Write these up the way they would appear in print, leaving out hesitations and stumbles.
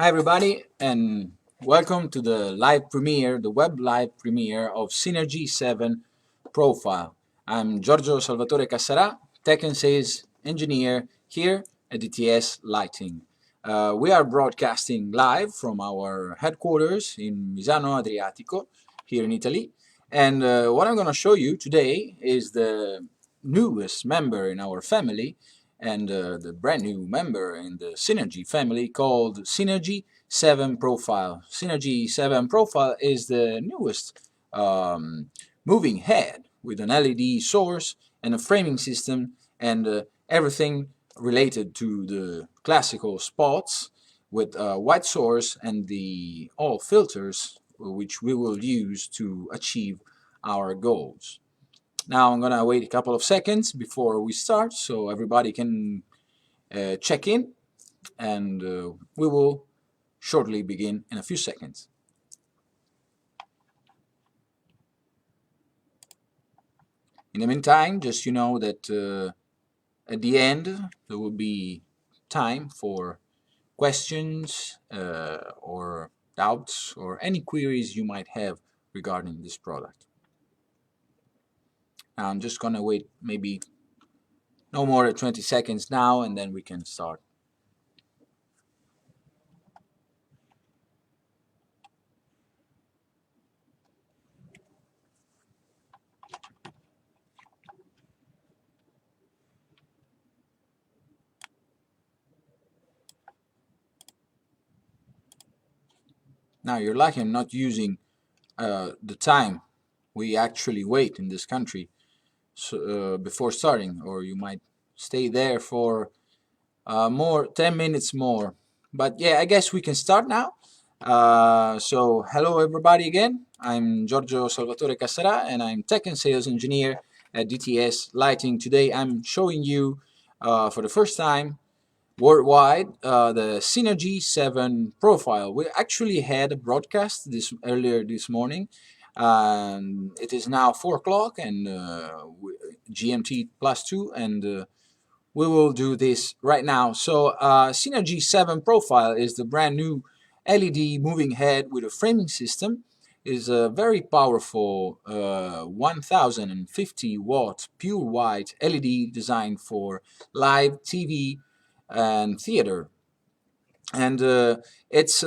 Hi everybody, and welcome to the live premiere, the web live premiere of Synergy 7 Profile. I'm Giorgio Salvatore Cassarà, Tech and Sales Engineer here at DTS Lighting. We are broadcasting live from our headquarters in Misano Adriatico, here in Italy. And what I'm going to show you today is the newest member in our family, and the brand new member in the Synergy family called Synergy 7 Profile. Synergy 7 Profile is the newest moving head with an LED source and a framing system and everything related to the classical spots with a white source and the all filters which we will use to achieve our goals. Now I'm gonna wait a couple of seconds before we start so everybody can check in, and we will shortly begin in a few seconds. In the meantime, just know that at the end there will be time for questions or doubts or any queries you might have regarding this product. Now I'm just gonna wait maybe no more than 20 seconds now, and then we can start. Now you're lucky I'm not using the time we actually wait in this country before starting, or you might stay there for 10 minutes more. But yeah, I guess we can start now. So hello everybody again. I'm Giorgio Salvatore Cassarà and I'm Tech and Sales Engineer at DTS Lighting. Today I'm showing you for the first time worldwide the Synergy 7 Profile. We actually had a broadcast earlier this morning. It is now 4 o'clock and GMT +2, and we will do this right now. So Synergy 7 Profile is the brand new LED moving head with a framing system. Is a very powerful 1050 watt pure white LED designed for live TV and theater. And it's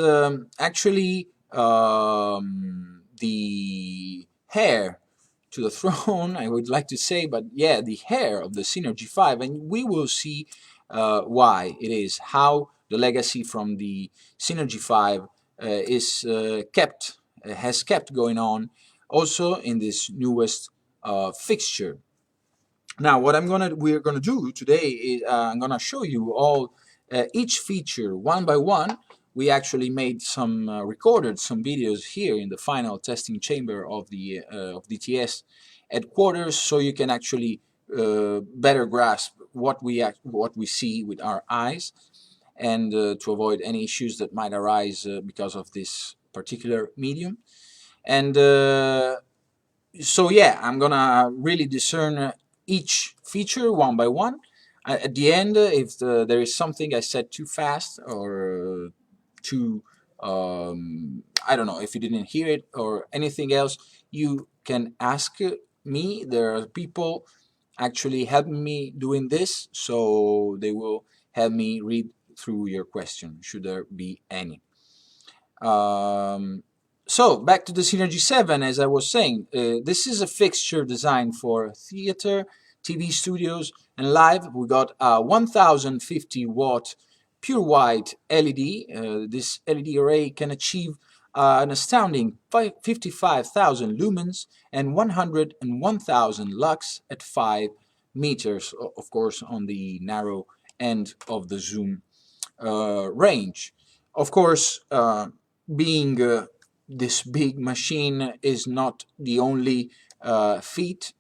actually the heir to the throne, I would like to say, but yeah, the heir of the Synergy 5, and we will see why it is, how the legacy from the Synergy 5 is has kept going on also in this newest fixture. Now, what we're gonna do today is I'm gonna show you all each feature one by one. We actually made recorded some videos here in the final testing chamber of the of DTS headquarters, so you can actually better grasp what we see with our eyes, and to avoid any issues that might arise because of this particular medium. And so yeah, I'm gonna really discern each feature one by one. At the end, if there is something I said too fast or too, I don't know, if you didn't hear it or anything else, you can ask me. There are people actually helping me doing this, so they will help me read through your question, should there be any. So back to the Synergy 7, as I was saying, this is a fixture designed for theater, TV studios, and live. We got a 1050 watt pure white LED. This LED array can achieve an astounding 55,000 lumens and 101,000 lux at 5 meters, of course, on the narrow end of the zoom range. Of course, being this big machine is not the only feat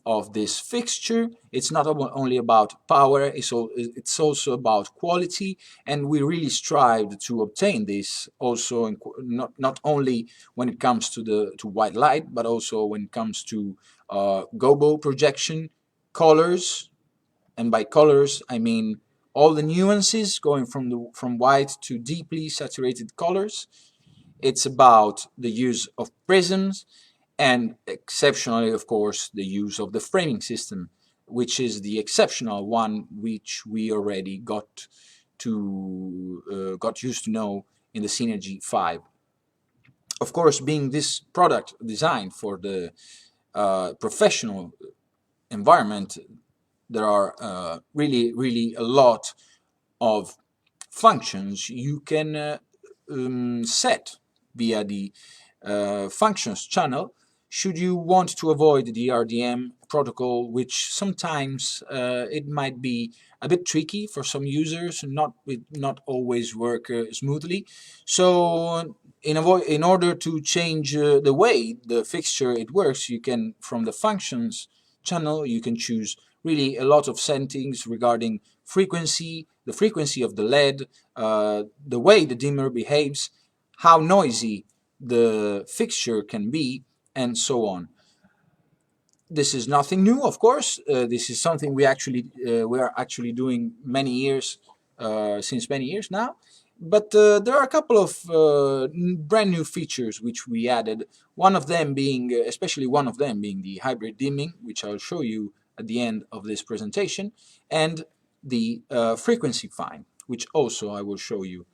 of this fixture. It's not only about power, it's also about quality, and we really strive to obtain this also not only when it comes to white light, but also when it comes to gobo projection, colors, and by colors I mean all the nuances going from white to deeply saturated colors. It's about the use of prisms, and exceptionally, of course, the use of the framing system, which is the exceptional one which we already got used to know in the Synergy 5. Of course, being this product designed for the professional environment, there are really a lot of functions you can set via the functions channel should you want to avoid the RDM protocol, which sometimes it might be a bit tricky for some users, not always work smoothly. So in order to change the way the fixture it works, you can, from the functions channel, you can choose really a lot of settings regarding frequency, the frequency of the LED, the way the dimmer behaves, how noisy the fixture can be, and so on. This is nothing new, of course. This is something we are actually doing many years, since many years now. But there are a couple of brand new features which we added. One of them being, especially one of them being the hybrid dimming, which I'll show you at the end of this presentation, and the frequency find, which also I will show you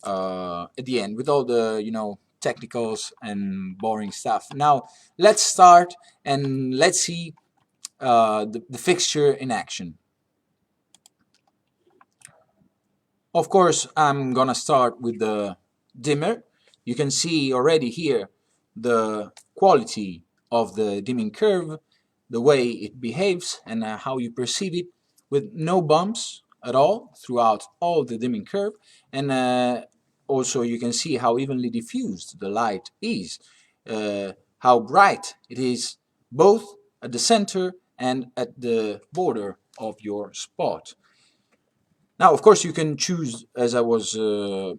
at the end with all the technicals and boring stuff. Now let's start and let's see the fixture in action. Of course, I'm gonna start with the dimmer. You can see already here the quality of the dimming curve, the way it behaves, and how you perceive it, with no bumps at all throughout all the dimming curve. And also you can see how evenly diffused the light is, how bright it is both at the center and at the border of your spot. Now, of course, you can choose, as I was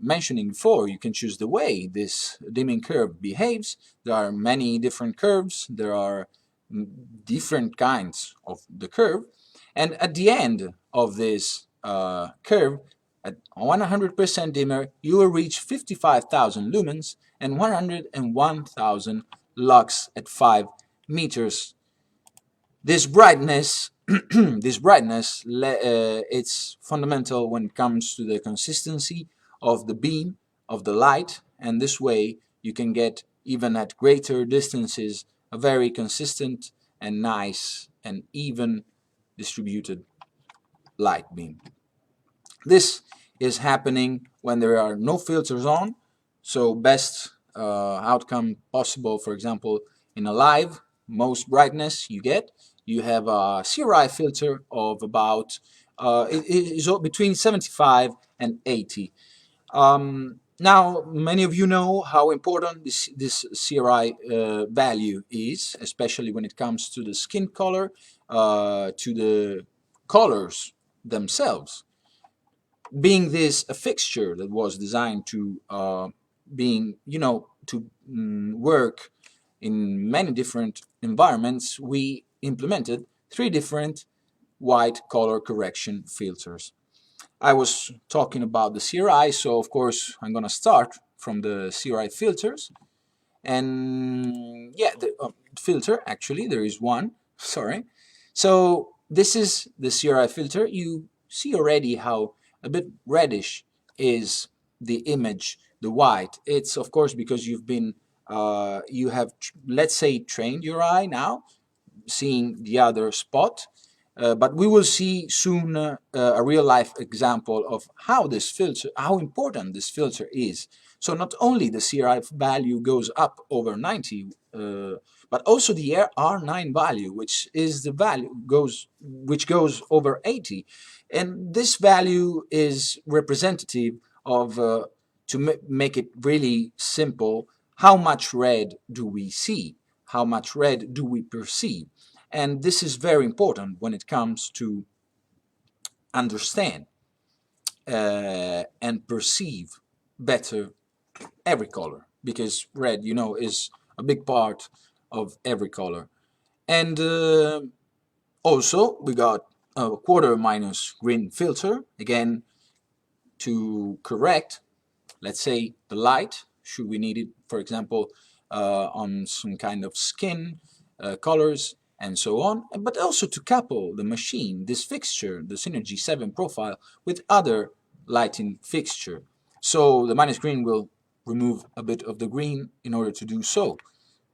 mentioning before, you can choose the way this dimming curve behaves. There are many different curves. There are different kinds of the curve. And at the end of this curve, at 100% dimmer, you will reach 55,000 lumens and 101,000 lux at 5 meters. This brightness, it's fundamental when it comes to the consistency of the beam of the light, and this way you can get, even at greater distances, a very consistent and nice and even distributed light beam. This is happening when there are no filters on, so best outcome possible, for example, in a live, most brightness you have a CRI filter of about it is between 75 and 80. Now, many of you know how important this CRI value is, especially when it comes to the skin color, to the colors themselves. Being this a fixture that was designed to work in many different environments, we implemented 3 different white color correction filters. I was talking about the CRI, so of course I'm gonna start from the CRI filters. And yeah, the filter, actually there is one, sorry. So this is the CRI filter. You see already how a bit reddish is the image, the white. It's of course because you have, let's say, trained your eye now, seeing the other spot. But we will see soon a real-life example of how important this filter is. So not only the CRI value goes up over 90, but also the R9 value, which is the value which goes over 80, and this value is representative of, to make it really simple, how much red do we see, how much red do we perceive. And this is very important when it comes to understand and perceive better every color, because red, is a big part of every color. And also we got quarter minus green filter, again to correct, let's say, the light, should we need it, for example, on some kind of skin colors and so on, but also to couple the machine, this fixture, the Synergy 7 profile, with other lighting fixture. So the minus green will remove a bit of the green in order to do so,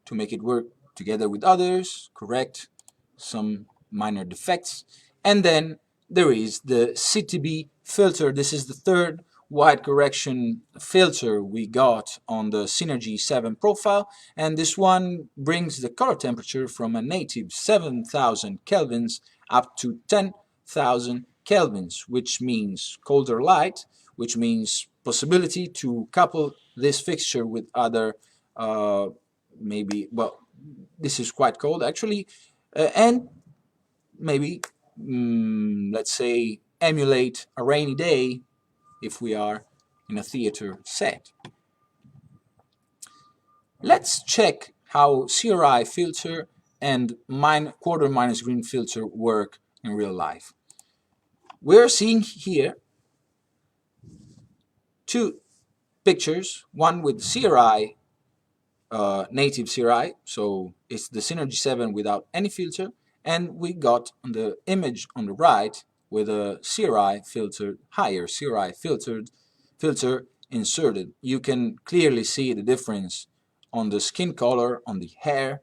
to make it work together with others, correct some minor defects. And then there is the CTB filter. This is the third white correction filter we got on the Synergy 7 profile, and this one brings the color temperature from a native 7,000 kelvins up to 10,000 kelvins, which means colder light, which means possibility to couple this fixture with other maybe, well, this is quite cold actually, and maybe let's say emulate a rainy day if we are in a theater set. Let's check how CRI filter and quarter minus green filter work in real life. We're seeing here two pictures, one with CRI, native CRI, so it's the Synergy 7 without any filter, and we got on the image on the right with a CRI filtered, higher CRI filter inserted. You can clearly see the difference on the skin color, on the hair,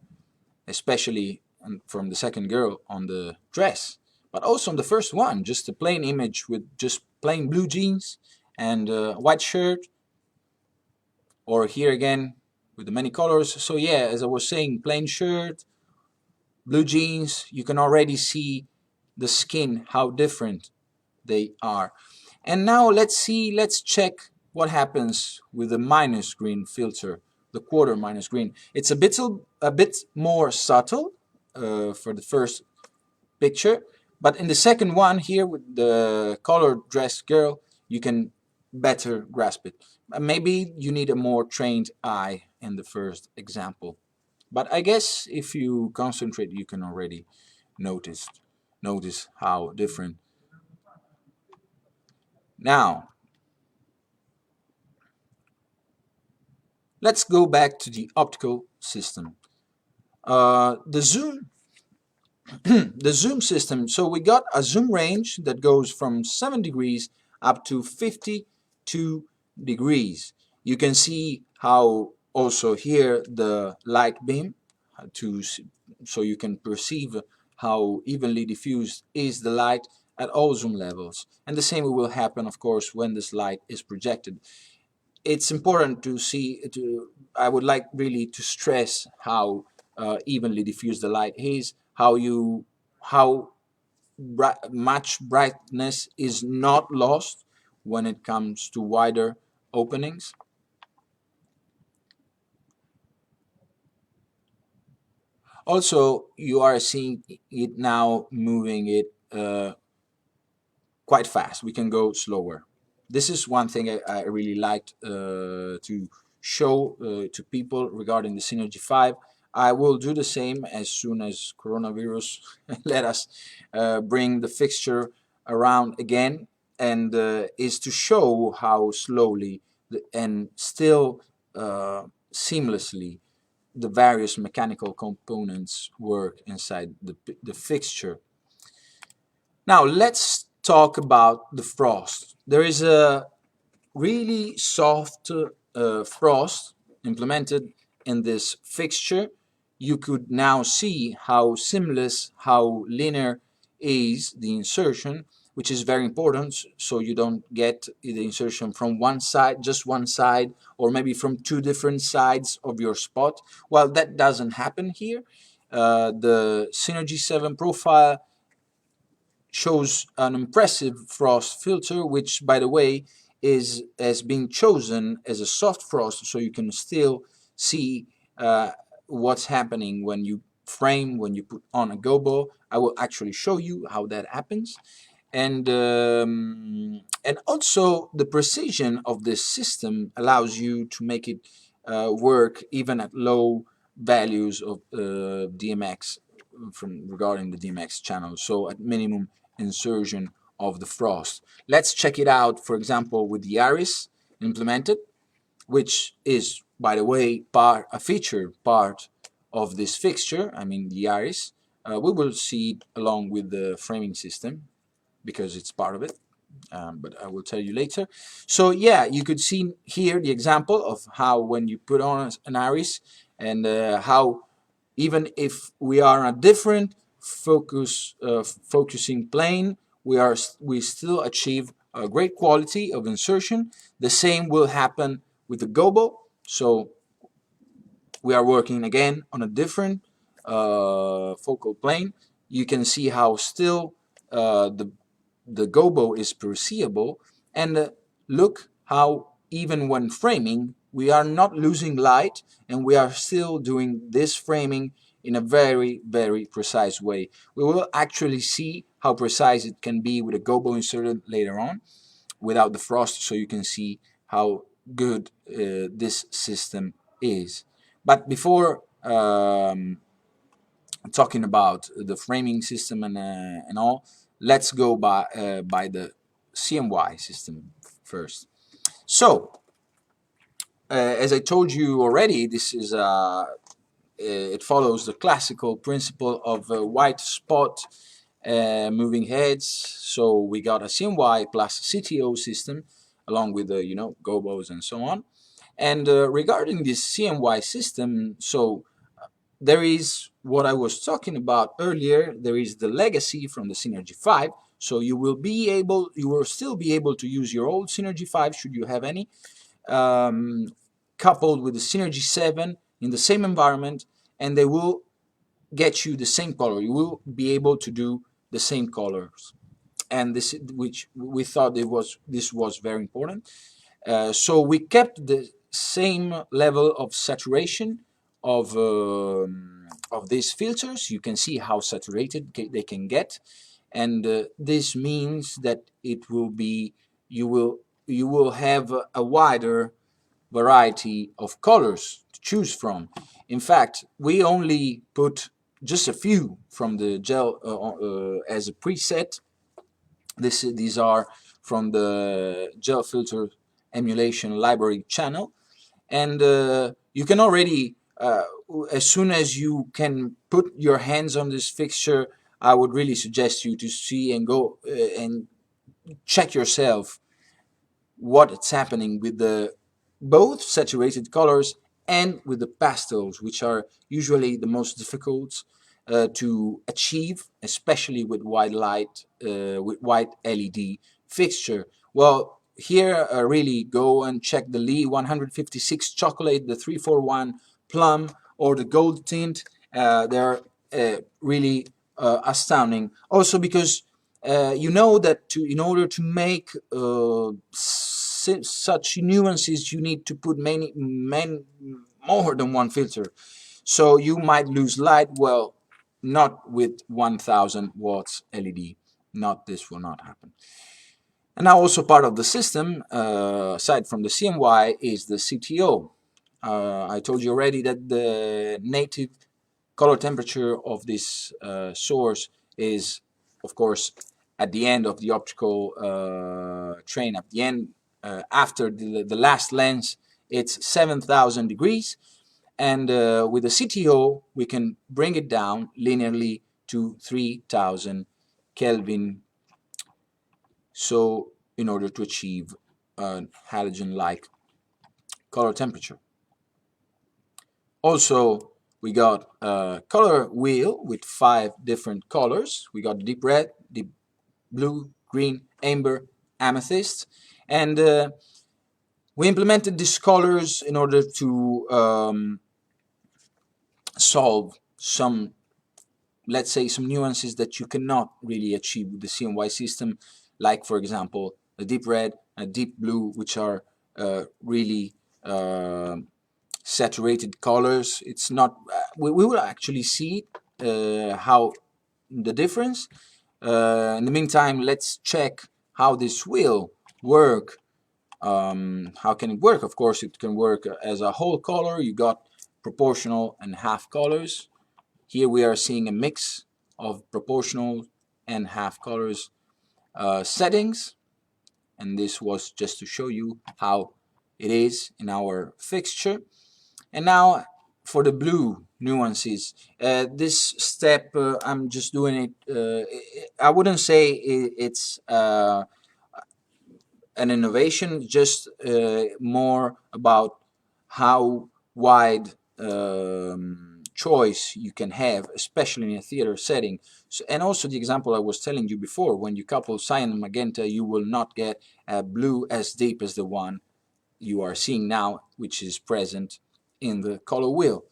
especially from the second girl on the dress, but also on the first one, just a plain image with just plain blue jeans and a white shirt, or here again with the many colors. So yeah, as I was saying, plain shirt, blue jeans, you can already see the skin, how different they are. And now let's check what happens with the minus green filter, the quarter minus green. It's a bit more subtle for the first picture, but in the second one here with the colored dressed girl, you can better grasp it. Maybe you need a more trained eye in the first example, but I guess if you concentrate, you can already notice how different. Now, let's go back to the optical system. The zoom the zoom system, so we got a zoom range that goes from 7 degrees up to 52 degrees. You can see how also here the light beam so you can perceive how evenly diffused is the light at all zoom levels, and the same will happen of course when this light is projected. It's important to see, I would like really to stress how evenly diffused the light is, how much brightness is not lost when it comes to wider openings. Also, you are seeing it now moving it quite fast. We can go slower. This is one thing I really liked to show to people regarding the Synergy 5. I will do the same as soon as coronavirus let us bring the fixture around again, and is to show how slowly and still seamlessly the various mechanical components work inside the fixture. Now let's talk about the frost. There is a really soft frost implemented in this fixture. You could now see how seamless, how linear is the insertion, which is very important, so you don't get the insertion from one side, just one side, or maybe from two different sides of your spot. Well, that doesn't happen here. The Synergy 7 profile shows an impressive frost filter, which by the way has been chosen as a soft frost, so you can still see what's happening when you frame, when you put on a gobo. I will actually show you how that happens. And also the precision of this system allows you to make it work even at low values of DMX regarding the DMX channel. So at minimum insertion of the frost. Let's check it out, for example, with the iris implemented, which is, by the way, a feature part of this fixture. I mean the iris. We will see it along with the framing system because it's part of it, but I will tell you later. So yeah, you could see here the example of how when you put on an iris and how even if we are on a different focusing plane, we still achieve a great quality of insertion. The same will happen with the gobo. So we are working again on a different focal plane. You can see how still the gobo is perceivable, and look how even when framing we are not losing light, and we are still doing this framing in a very, very precise way. We will actually see how precise it can be with a gobo inserted later on without the frost, so you can see how good this system is. But before talking about the framing system and all, let's go by the CMY system first. So, as I told you already, this is it follows the classical principle of white spot moving heads. So we got a CMY plus CTO system along with the gobos and so on. And regarding this CMY system, so there is what I was talking about earlier. There is the legacy from the Synergy 5. So you will still be able to use your old Synergy 5 should you have any, coupled with the Synergy 7 in the same environment, and they will get you the same color. You will be able to do the same colors, and which we thought this was very important. So we kept the same level of saturation of these filters. You can see how saturated they can get, and this means that it will be you will have a wider variety of colors to choose from. In fact, we only put just a few from the gel as a preset. These are from the gel filter emulation library channel, and you can already as soon as you can put your hands on this fixture, I would really suggest you to see and go and check yourself what's happening with the both saturated colors and with the pastels, which are usually the most difficult to achieve, especially with white light, with white LED fixture. Well, here really go and check the Lee 156 chocolate, the 341 plum, or the gold tint. They're really astounding. Also because you know that in order to make such nuances, you need to put more than one filter. So you might lose light. Well, not with 1000 watts LED. This will not happen. And now also part of the system, aside from the CMY, is the CTO. I told you already that the native color temperature of this source is, of course, at the end of the optical train, at the end, after the last lens, it's 7000 degrees. And with the CTO, we can bring it down linearly to 3000 Kelvin. So in order to achieve a halogen-like color temperature. Also, we got a color wheel with 5 different colors. We got deep red, deep blue, green, amber, amethyst, and we implemented these colors in order to solve some, let's say, some nuances that you cannot really achieve with the CMY system, like, for example, a deep red, a deep blue, which are really saturated colors. It's not. We will actually see how the difference. In the meantime, let's check how this will work. How can it work? Of course, it can work as a whole color. You got proportional and half colors. Here we are seeing a mix of proportional and half colors settings, and this was just to show you how it is in our fixture. And now for the blue nuances, this step I'm just doing it, I wouldn't say it's an innovation, just more about how wide choice you can have, especially in a theater setting. So, and also the example I was telling you before, when you couple cyan and magenta, you will not get a blue as deep as the one you are seeing now, which is present in the color wheel.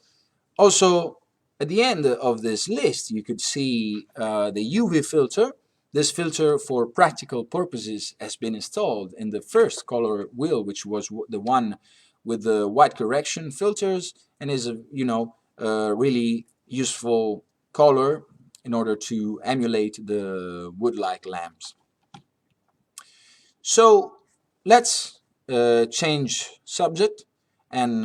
Also, at the end of this list, you could see the UV filter. This filter, for practical purposes, has been installed in the first color wheel, which was the one with the white correction filters, and is a really useful color in order to emulate the wood-like lamps. So let's change subject and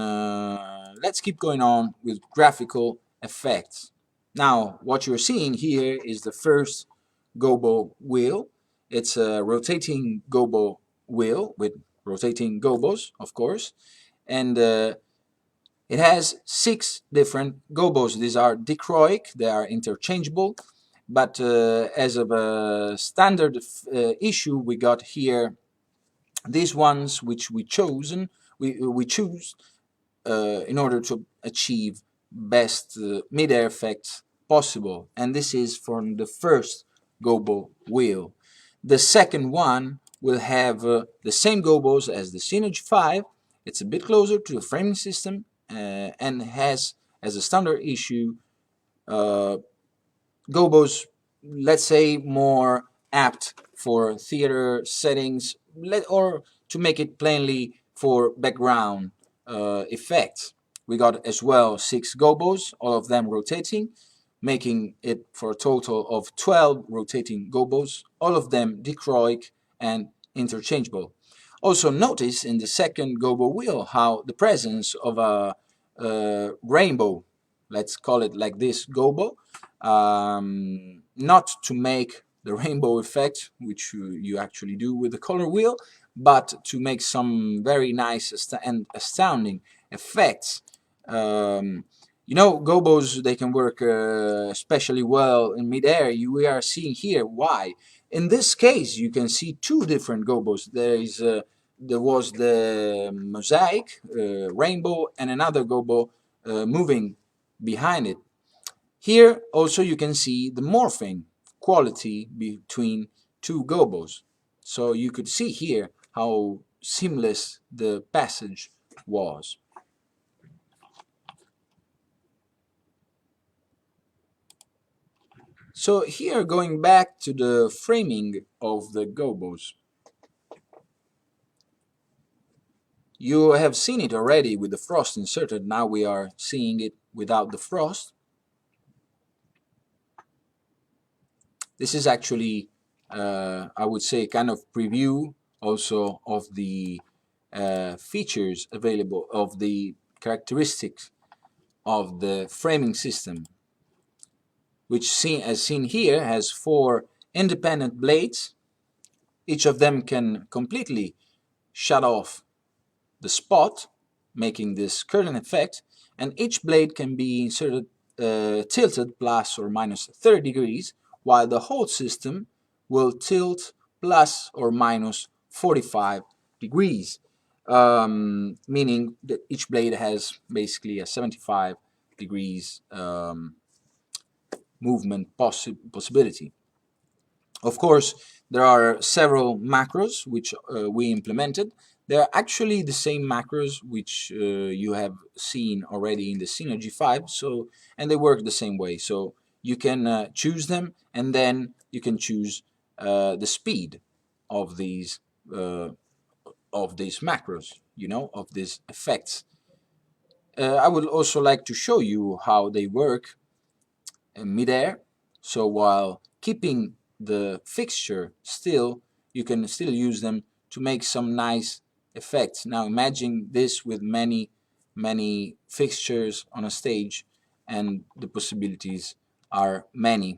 let's keep going on with graphical effects. Now, what you're seeing here is the first gobo wheel. It's a rotating gobo wheel with rotating gobos, of course, and it has 6 different gobos. These are dichroic, they are interchangeable, but as of a standard issue, we got here these ones which we choose in order to achieve best mid-air effects possible, and this is from the first gobo wheel. The second one will have the same gobos as the Synergy 5. It's a bit closer to the framing system and has as a standard issue gobos, let's say, more apt for theater settings, or to make it plainly for background effects. We got as well 6 gobos, all of them rotating, making it for a total of 12 rotating gobos, all of them dichroic and interchangeable. Also notice in the second gobo wheel how the presence of a rainbow, let's call it like this, gobo, not to make the rainbow effect, which you actually do with the color wheel, but to make some very nice and astounding effects. Gobos, they can work especially well in midair. We are seeing here why. In this case, you can see 2 different gobos. There was the mosaic rainbow and another gobo moving behind it. Here also you can see the morphing quality between 2 gobos. So you could see here how seamless the passage was. So here, going back to the framing of the gobos, you have seen it already with the frost inserted. Now we are seeing it without the frost. This is actually, I would say, kind of preview also of the features available, of the characteristics of the framing system, which as seen here has 4 independent blades. Each of them can completely shut off the spot, making this curtain effect, and each blade can be inserted tilted plus or minus 30 degrees, while the whole system will tilt plus or minus 45 degrees, meaning that each blade has basically a 75 degrees movement possibility. Of course, there are several macros which we implemented. They're actually the same macros which you have seen already in the Synergy 5, and they work the same way. So you can choose them, and then you can choose the speed of these macros, of these effects. I would also like to show you how they work in midair. So while keeping the fixture still, you can still use them to make some nice effects. Now imagine this with many fixtures on a stage, and the possibilities are many.